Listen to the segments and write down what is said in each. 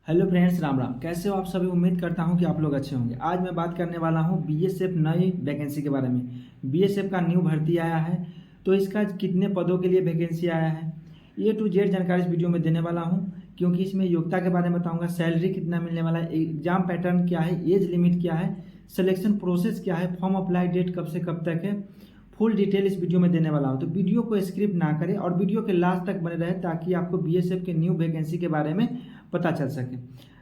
Hello friends, Ram Ram. कैसे हो आप सभी? उम्मीद करता हूं कि आप लोग अच्छे होंगे। आज मैं बात करने वाला हूं बीएसएफ नई वैकेंसी के बारे में। बीएसएफ का न्यू भर्ती आया है, तो इसका कितने पदों के लिए वैकेंसी आया है, ए टू जेड जानकारी इस वीडियो में देने वाला हूं। क्योंकि इसमें योग्यता के बारे में बताऊंगा, सैलरी कितना मिलने वाला है, एग्जाम पैटर्न क्या है, एज लिमिट क्या है, सिलेक्शन प्रोसेस क्या है, फॉर्म अप्लाई डेट कब से कब तक है, फुल डिटेल इस वीडियो में देने वाला हूं। तो वीडियो को स्किप ना करें और वीडियो के लास्ट तक बने रहे, ताकि आपको बीएसएफ के न्यू वैकेंसी के बारे में पता चल सके।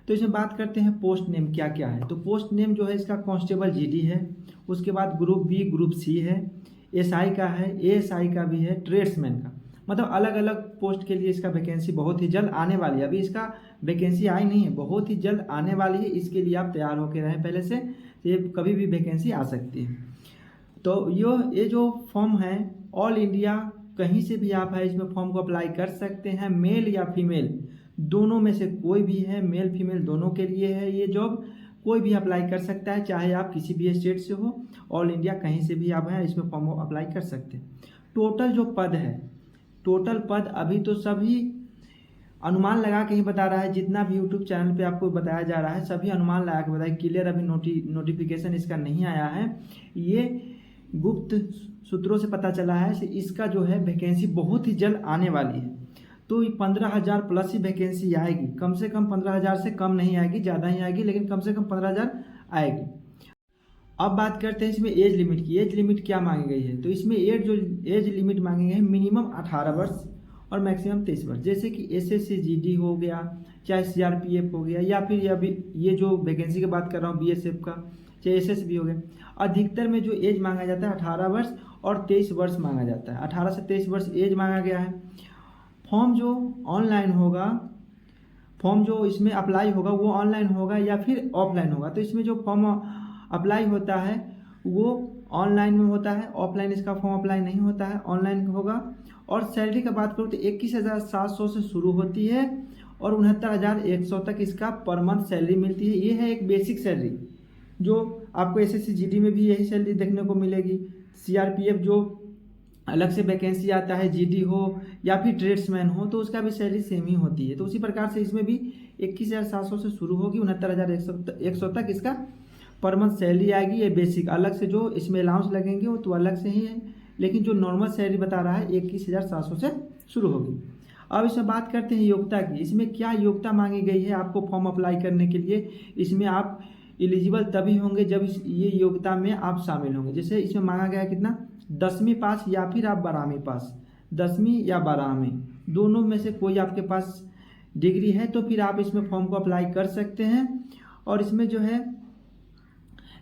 तो इसमें बात करते हैं पोस्ट नेम क्या क्या है। तो पोस्ट नेम जो है इसका कांस्टेबल जीडी है, उसके बाद ग्रुप बी ग्रुप सी है, एसआई का है, एएसआई का भी है, ट्रेड्समैन का। मतलब अलग अलग पोस्ट के लिए इसका वैकेंसी बहुत ही जल्द आने वाली है। अभी इसका वैकेंसी आई नहीं है, बहुत ही जल्द आने वाली है। इसके लिए आप तैयार होकर रहें पहले से, ये कभी भी वैकेंसी आ सकती है। तो ये जो फॉर्म है ऑल इंडिया कहीं से भी आप है इसमें फॉर्म को अप्लाई कर सकते हैं। मेल या फीमेल दोनों में से कोई भी है, मेल फीमेल दोनों के लिए है ये जॉब। कोई भी अप्लाई कर सकता है, चाहे आप किसी भी स्टेट से हो, ऑल इंडिया कहीं से भी आप है इसमें फॉर्म अप्लाई कर सकते हैं। टोटल जो पद है, टोटल पद अभी तो सभी अनुमान लगा के ही बता रहा है। जितना भी यूट्यूब चैनल पे आपको बताया जा रहा है सभी अनुमान लगा के बताया, क्लियर अभी नोटिफिकेशन इसका नहीं आया है। ये गुप्त सूत्रों से पता चला है। इसका जो है वैकेंसी बहुत ही जल्द आने वाली है। तो 15,000 प्लस ही वैकेंसी आएगी, कम से कम 15,000 से कम नहीं आएगी, ज़्यादा ही आएगी, लेकिन कम से कम 15,000 आएगी। अब बात करते हैं इसमें एज लिमिट की। एज लिमिट क्या मांगी गई है? तो इसमें एज लिमिट मांगी गई है मिनिमम 18 वर्ष और मैक्सिमम 23 वर्ष। जैसे कि एसएससी जीडी हो गया, चाहे सीआरपीएफ हो गया, या फिर अभी ये जो वैकेंसी की बात कर रहा हूँ बीएसएफ का, चाहे एसएसबी हो गया, अधिकतर में जो एज मांगा जाता है 18 वर्ष और 23 वर्ष मांगा जाता है। 18 से 23 वर्ष एज मांगा गया है। फॉर्म जो ऑनलाइन होगा, फॉर्म जो इसमें अप्लाई होगा वो ऑनलाइन होगा या फिर ऑफलाइन होगा। तो इसमें जो फॉर्म अप्लाई होता है वो ऑनलाइन में होता है, ऑफलाइन इसका फॉर्म अप्लाई नहीं होता है, ऑनलाइन होगा। और सैलरी का बात करूँ तो 21,700 से शुरू होती है और 69,100 तक इसका पर मंथ सैलरी मिलती है। ये है एक बेसिक सैलरी, जो आपको एसएससी जीडी में भी यही सैलरी देखने को मिलेगी। सीआरपीएफ जो अलग से वैकेंसी आता है, जीडी हो या फिर ट्रेड्समैन हो, तो उसका भी सैलरी सेम ही होती है। तो उसी प्रकार से इसमें भी 21,700 से शुरू होगी, 69,100 तक इसका पर मंथ सैलरी आएगी। ये बेसिक, अलग से जो इसमें अलाउंस लगेंगे वो तो अलग से ही है, लेकिन जो नॉर्मल सैलरी बता रहा है 21,700 से शुरू होगी। अब इसमें बात करते हैं योग्यता की। इसमें क्या योग्यता मांगी गई है आपको फॉर्म अप्लाई करने के लिए? इसमें आप एलिजिबल तभी होंगे जब ये योग्यता में आप शामिल होंगे। जैसे इसमें मांगा गया है कितना, 10वीं पास या फिर आप 12वीं पास, 10वीं या 12वीं दोनों में से कोई आपके पास डिग्री है तो फिर आप इसमें फॉर्म को अप्लाई कर सकते हैं। और इसमें जो है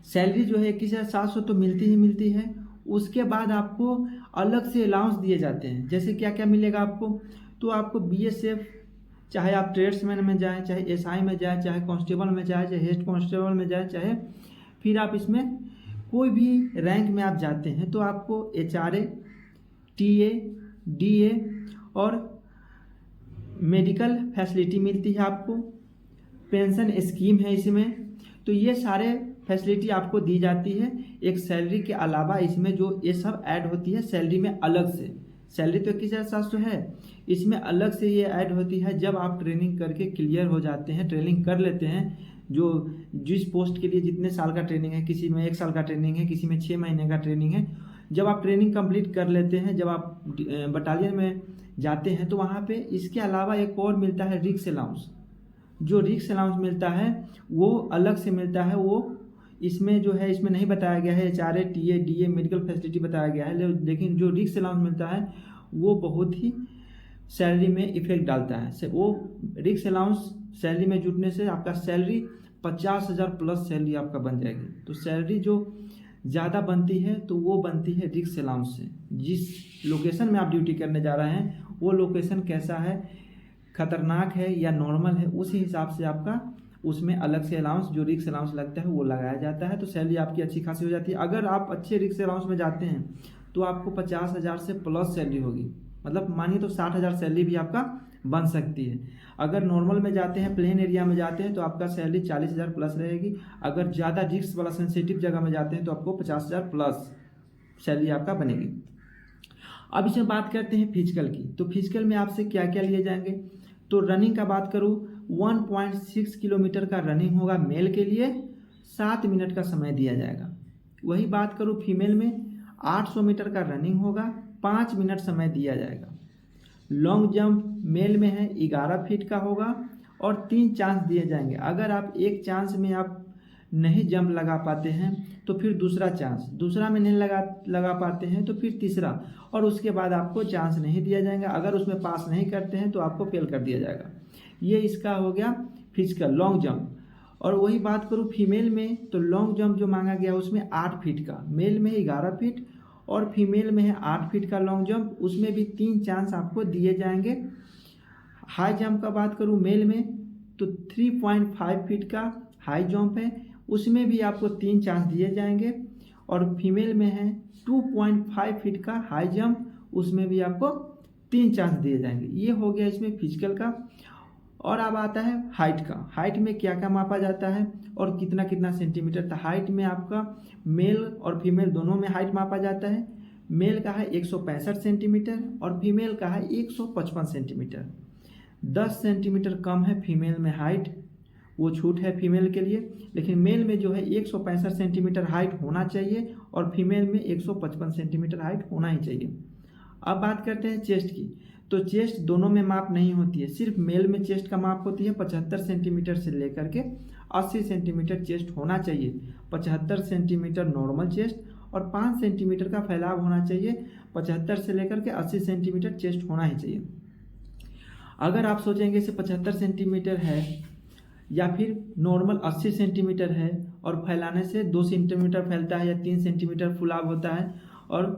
सैलरी जो है 21,700 तो मिलती ही मिलती है। उसके बाद आपको अलग से अलाउंस दिए जाते हैं। जैसे क्या क्या मिलेगा आपको? तो आपको बीएसएफ, चाहे आप ट्रेड्समैन में जाएं, चाहे एसआई में जाएं, चाहे कांस्टेबल में जाएं, चाहे हेड कांस्टेबल में जाएं, चाहे फिर आप इसमें कोई भी रैंक में आप जाते हैं, तो आपको एचआरए, टीए, डीए और मेडिकल फैसिलिटी मिलती है आपको। पेंशन स्कीम है इसमें। तो ये सारे फैसिलिटी आपको दी जाती है। एक सैलरी के अलावा इसमें जो ये सब ऐड होती है सैलरी में अलग से। सैलरी तो 21,700 है, इसमें अलग से ये ऐड होती है जब आप ट्रेनिंग करके क्लियर हो जाते हैं, ट्रेनिंग कर लेते हैं। जो जिस पोस्ट के लिए जितने साल का ट्रेनिंग है, किसी में 1 साल का ट्रेनिंग है, किसी में 6 महीने का ट्रेनिंग है। जब आप ट्रेनिंग कंप्लीट कर लेते हैं, जब आप बटालियन में जाते हैं, तो वहाँ पे इसके अलावा एक और मिलता है रिक्स अलाउंस। जो रिक्स अलाउंस मिलता है वो अलग से मिलता है। वो इसमें जो है इसमें नहीं बताया गया है। HRA, TA, DA, medical facility बताया गया है, लेकिन जो रिक्स अलाउंस मिलता है वो बहुत ही सैलरी में इफेक्ट डालता है। वो रिक्स अलाउंस सैलरी में जुटने से आपका सैलरी 50,000 प्लस सैलरी आपका बन जाएगी। तो सैलरी जो ज़्यादा बनती है तो वो बनती है रिक्स अलाउंस से। जिस लोकेशन में आप ड्यूटी करने जा रहे हैं वो लोकेशन कैसा है, खतरनाक है या नॉर्मल है, उसी हिसाब से आपका उसमें अलग से अलाउंस, जो रिक्स अलाउंस लगता है वो लगाया जाता है। तो सैलरी आपकी अच्छी खासी हो जाती है। अगर आप अच्छे रिक्स अलाउंस में जाते हैं तो आपको 50,000 से प्लस सैलरी होगी। मतलब मानिए तो 60,000 सैलरी भी आपका बन सकती है। अगर नॉर्मल में जाते हैं, प्लेन एरिया में जाते हैं, तो आपका सैलरी 40,000 प्लस रहेगी। अगर ज़्यादा रिस्क वाला सेंसिटिव जगह में जाते हैं तो आपको 50,000 प्लस सैलरी आपका बनेगी। अब इसमें बात करते हैं फिजिकल की। तो फिजिकल में आपसे क्या क्या लिए जाएंगे? तो रनिंग का बात करूँ, 1.6 किलोमीटर का रनिंग होगा मेल के लिए, 7 मिनट का समय दिया जाएगा। वही बात करूँ फीमेल में, 800 मीटर का रनिंग होगा, 5 मिनट समय दिया जाएगा। लॉन्ग जंप मेल में है 11 फीट का होगा और 3 चांस दिए जाएंगे। अगर आप एक चांस में आप नहीं जंप लगा पाते हैं तो फिर दूसरा चांस, दूसरा में नहीं लगा पाते हैं तो फिर तीसरा, और उसके बाद आपको चांस नहीं दिया जाएगा। अगर उसमें पास नहीं करते हैं तो आपको फेल कर दिया जाएगा। ये इसका हो गया फिजिकल लॉन्ग जंप। और वही बात करूँ फीमेल में, तो लॉन्ग जंप जो मांगा गया उसमें 8 फीट का, मेल में 11 फीट और फीमेल में है 8 फीट का लॉन्ग जंप, उसमें भी 3 चांस आपको दिए जाएंगे। हाई जंप का बात करूँ मेल में तो 3.5 फीट का हाई जंप है, उसमें भी आपको 3 चांस दिए जाएंगे। और फीमेल में है 2.5 फीट का हाई जंप, उसमें भी आपको 3 चांस दिए जाएंगे। ये हो गया इसमें फिजिकल का। और अब आता है हाइट का। हाइट में क्या क्या मापा जाता है और कितना कितना सेंटीमीटर। तो हाइट में आपका मेल और फीमेल दोनों में हाइट मापा जाता है। मेल का है 165 सेंटीमीटर और फीमेल का है 155 सेंटीमीटर। 10 सेंटीमीटर कम है फीमेल में हाइट, वो छूट है फीमेल के लिए। लेकिन मेल में जो है 165 सेंटीमीटर हाइट होना चाहिए और फीमेल में 155 सेंटीमीटर हाइट होना ही चाहिए। अब बात करते हैं चेस्ट की। तो चेस्ट दोनों में माप नहीं होती है, सिर्फ मेल में चेस्ट का माप होती है 75 सेंटीमीटर से लेकर के 80 सेंटीमीटर चेस्ट होना चाहिए। 75 सेंटीमीटर नॉर्मल चेस्ट और 5 सेंटीमीटर का फैलाव होना चाहिए। 75 से लेकर के 80 सेंटीमीटर चेस्ट होना ही चाहिए। अगर आप सोचेंगे इसे 75 सेंटीमीटर है या फिर नॉर्मल 80 सेंटीमीटर है और फैलाने से 2 सेंटीमीटर फैलता है या 3 सेंटीमीटर फुलाव होता है और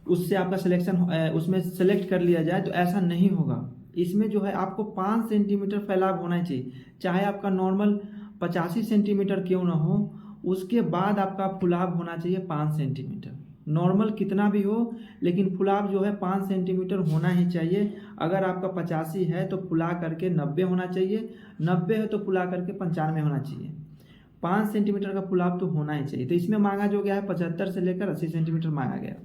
उससे आपका सिलेक्शन उसमें सेलेक्ट कर लिया जाए, तो ऐसा नहीं होगा। इसमें जो है आपको 5 सेंटीमीटर फैलाव होना चाहिए, चाहे आपका नॉर्मल 85 सेंटीमीटर क्यों ना हो, उसके बाद आपका फुलाव होना चाहिए 5 सेंटीमीटर। नॉर्मल कितना भी हो लेकिन फुलाव जो है 5 सेंटीमीटर होना ही चाहिए। अगर आपका 85 है तो फुला करके 90 होना चाहिए, 90 है तो फुला करके 95 होना चाहिए। 5 सेंटीमीटर का फुलाव तो होना ही चाहिए। तो इसमें मांगा जो गया है 75 से लेकर 80 सेंटीमीटर मांगा गया।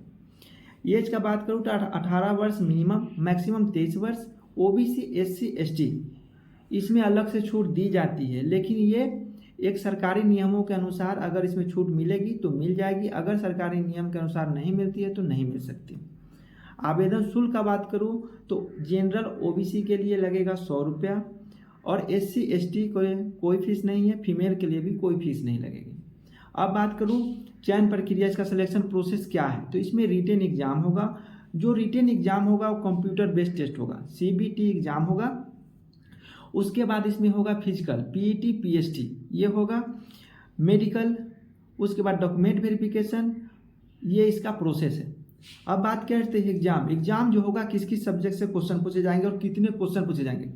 एज का बात करूँ तो 18 वर्ष मिनिमम, मैक्सिमम 23 वर्ष। ओबीसी एससी एसटी इसमें अलग से छूट दी जाती है, लेकिन ये एक सरकारी नियमों के अनुसार अगर इसमें छूट मिलेगी तो मिल जाएगी, अगर सरकारी नियम के अनुसार नहीं मिलती है तो नहीं मिल सकती। आवेदन शुल्क का बात करूँ तो जनरल ओबीसी के लिए लगेगा 100 रुपया और एससी एसटी को कोई फीस नहीं है, फीमेल के लिए भी कोई फीस नहीं लगेगी। अब बात करूँ चयन प्रक्रिया, इसका सिलेक्शन प्रोसेस क्या है, तो इसमें रिटेन एग्जाम होगा। जो रिटेन एग्जाम होगा वो कंप्यूटर बेस्ड टेस्ट होगा, सीबीटी एग्जाम होगा। उसके बाद इसमें होगा फिजिकल, पीईटी पीएसटी ये होगा, मेडिकल, उसके बाद डॉक्यूमेंट वेरिफिकेशन, ये इसका प्रोसेस है। अब बात करते हैं एग्जाम जो होगा किस किस सब्जेक्ट से क्वेश्चन पूछे जाएंगे और कितने क्वेश्चन पूछे जाएंगे।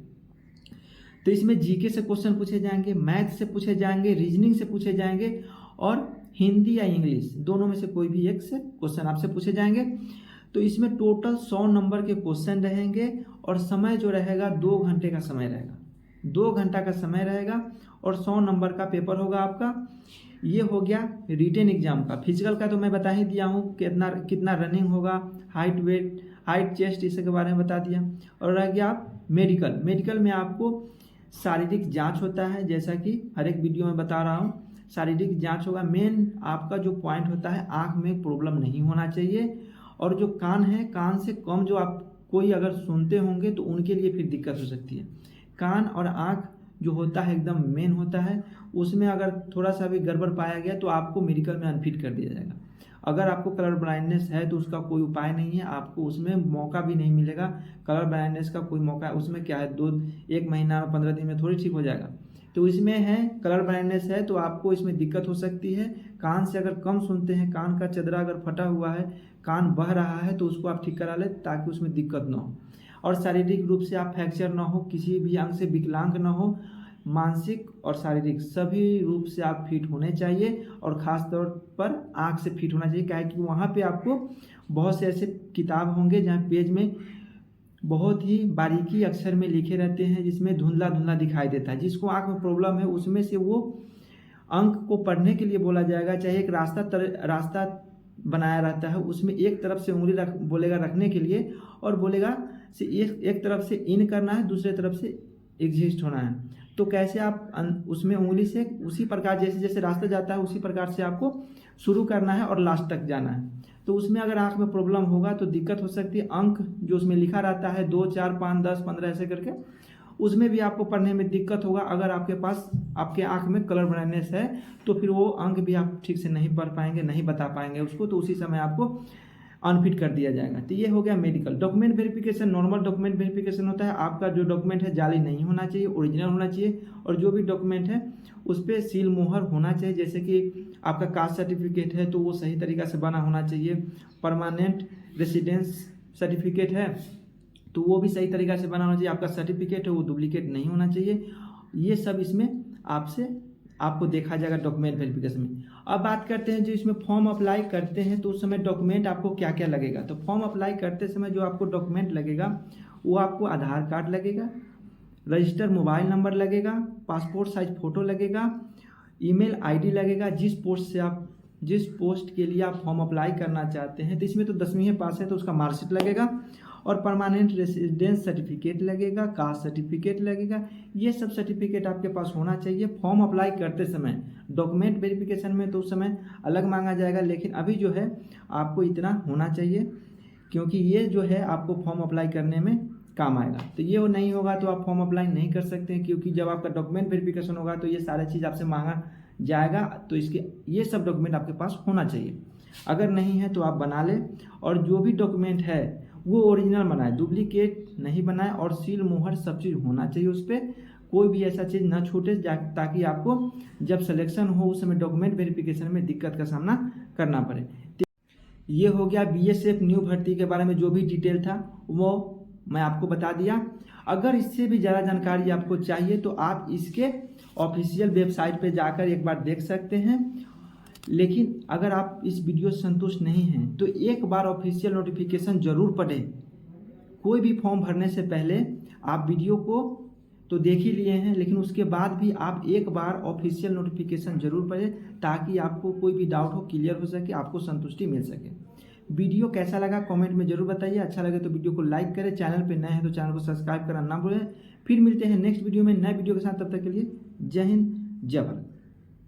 तो इसमें जीके से क्वेश्चन पूछे जाएंगे, मैथ से पूछे जाएंगे, रीजनिंग से पूछे जाएंगे और हिंदी या इंग्लिश दोनों में से कोई भी एक से क्वेश्चन आपसे पूछे जाएंगे। तो इसमें टोटल 100 नंबर के क्वेश्चन रहेंगे और समय जो रहेगा 2 घंटे का समय रहेगा, 2 घंटा का समय रहेगा और 100 नंबर का पेपर होगा आपका। ये हो गया रिटेन एग्जाम का। फिजिकल का तो मैं बता ही दिया हूँ कितना रनिंग होगा, हाइट, वेट, हाइट, चेस्ट, इसके बारे में बता दिया। और रह गया आप मेडिकल में आपको शारीरिक जांच होता है, जैसा कि हर एक वीडियो में बता रहा हूँ। शारीरिक जांच होगा। मेन आपका जो पॉइंट होता है, आँख में प्रॉब्लम नहीं होना चाहिए और जो कान है, कान से कम जो आप कोई अगर सुनते होंगे तो उनके लिए फिर दिक्कत हो सकती है। कान और आँख जो होता है एकदम मेन होता है, उसमें अगर थोड़ा सा भी गड़बड़ पाया गया तो आपको मेडिकल में अनफिट कर दिया जाएगा। अगर आपको कलर ब्लाइंडनेस है तो उसका कोई उपाय नहीं है, आपको उसमें मौका भी नहीं मिलेगा। कलर ब्लाइंडनेस का कोई मौका, उसमें क्या है, 1 महीना 15 दिन में थोड़ी ठीक हो जाएगा। तो इसमें है कलर ब्लाइंडनेस है तो आपको इसमें दिक्कत हो सकती है। कान से अगर कम सुनते हैं, कान का चदरा अगर फटा हुआ है, कान बह रहा है, तो उसको आप ठीक करा लें ताकि उसमें दिक्कत ना हो। और शारीरिक रूप से आप फ्रैक्चर ना हो, किसी भी अंग से विकलांग ना हो, मानसिक और शारीरिक सभी रूप से आप फिट होने चाहिए और ख़ास तौर पर आँख से फिट होना चाहिए। क्या है कि वहाँ पे आपको बहुत से ऐसे किताब होंगे जहाँ पेज में बहुत ही बारीकी अक्षर में लिखे रहते हैं, जिसमें धुंधला धुंधला दिखाई देता है। जिसको आँख में प्रॉब्लम है उसमें से वो अंक को पढ़ने के लिए बोला जाएगा। चाहे एक रास्ता बनाया रहता है, उसमें एक तरफ से उंगली बोलेगा रखने के लिए और बोलेगा से एक तरफ से इन करना है, दूसरे तरफ से एग्जिस्ट होना है। तो कैसे आप उसमें उंगली से उसी प्रकार जैसे जैसे रास्ता जाता है उसी प्रकार से आपको शुरू करना है और लास्ट तक जाना है। तो उसमें अगर आँख में प्रॉब्लम होगा तो दिक्कत हो सकती है। अंक जो उसमें लिखा रहता है 2, 4, 5, 10, 15 ऐसे करके, उसमें भी आपको पढ़ने में दिक्कत होगा। अगर आपके पास आपके आँख में कलर ब्लाइंडनेस है तो फिर वो अंक भी आप ठीक से नहीं पढ़ पाएंगे, नहीं बता पाएंगे उसको, तो उसी समय आपको अनफिट कर दिया जाएगा। तो ये हो गया medical. Document verification normal document verification होता है। आपका जो डॉक्यूमेंट है जाली नहीं होना चाहिए, ओरिजिनल होना चाहिए, और जो भी डॉक्यूमेंट है उस पर सील मोहर होना चाहिए। जैसे कि आपका कास्ट सर्टिफिकेट है तो वो सही तरीका से बना होना चाहिए। परमानेंट रेसिडेंस सर्टिफिकेट है तो वो भी सही तरीका से बना होना चाहिए। आपका सर्टिफिकेट है वो डुप्लीकेट नहीं होना चाहिए। ये सब इसमें आपको देखा जाएगा डॉक्यूमेंट वेरिफिकेशन में। अब बात करते हैं जो इसमें फॉर्म अप्लाई करते हैं तो उस समय डॉक्यूमेंट आपको क्या क्या लगेगा। तो फॉर्म अप्लाई करते समय जो आपको डॉक्यूमेंट लगेगा वो आपको आधार कार्ड लगेगा, रजिस्टर मोबाइल नंबर लगेगा, पासपोर्ट साइज फ़ोटो लगेगा, ईमेल आईडी लगेगा, जिस पोस्ट के लिए आप फॉर्म अप्लाई करना चाहते हैं। तो इसमें तो 10वीं पास है तो उसका मार्कशीट लगेगा, और परमानेंट रेसिडेंस सर्टिफिकेट लगेगा, कास्ट सर्टिफिकेट लगेगा। ये सब सर्टिफिकेट आपके पास होना चाहिए फॉर्म अप्लाई करते समय। डॉक्यूमेंट वेरिफिकेशन में तो उस समय अलग मांगा जाएगा, लेकिन अभी जो है आपको इतना होना चाहिए, क्योंकि ये जो है आपको फॉर्म अप्लाई करने में काम आएगा। तो ये नहीं होगा तो आप फॉर्म अप्लाई नहीं कर सकते हैं, क्योंकि जब आपका डॉक्यूमेंट वेरिफिकेशन होगा तो ये सारी चीज़ आपसे मांगा जाएगा। तो ये सब डॉक्यूमेंट आपके पास होना चाहिए। अगर नहीं है तो आप बना लें, और जो भी डॉक्यूमेंट है वो ओरिजिनल बनाए, डुप्लीकेट नहीं बनाए, और सील मोहर सब चीज़ होना चाहिए उस पर। कोई भी ऐसा चीज़ ना छूटे ताकि आपको जब सिलेक्शन हो उस समय डॉक्यूमेंट वेरिफिकेशन में दिक्कत का सामना करना पड़े। ये हो गया बीएसएफ न्यू भर्ती के बारे में जो भी डिटेल था वो मैं आपको बता दिया। अगर इससे भी ज़्यादा जानकारी आपको चाहिए तो आप इसके ऑफिशियल वेबसाइट पे जाकर एक बार देख सकते हैं। लेकिन अगर आप इस वीडियो से संतुष्ट नहीं हैं तो एक बार ऑफिशियल नोटिफिकेशन ज़रूर पढ़ें। कोई भी फॉर्म भरने से पहले आप वीडियो को तो देख ही लिए हैं, लेकिन उसके बाद भी आप एक बार ऑफिशियल नोटिफिकेशन ज़रूर पढ़ें, ताकि आपको कोई भी डाउट हो क्लियर हो सके, आपको संतुष्टि मिल सके। वीडियो कैसा लगा कमेंट में जरूर बताइए। अच्छा लगे तो वीडियो को लाइक करें, चैनल पे नए हैं तो चैनल को सब्सक्राइब करना ना भूलें। फिर मिलते हैं नेक्स्ट वीडियो में नए वीडियो के साथ, तब तक के लिए जय हिंद, जय भारत।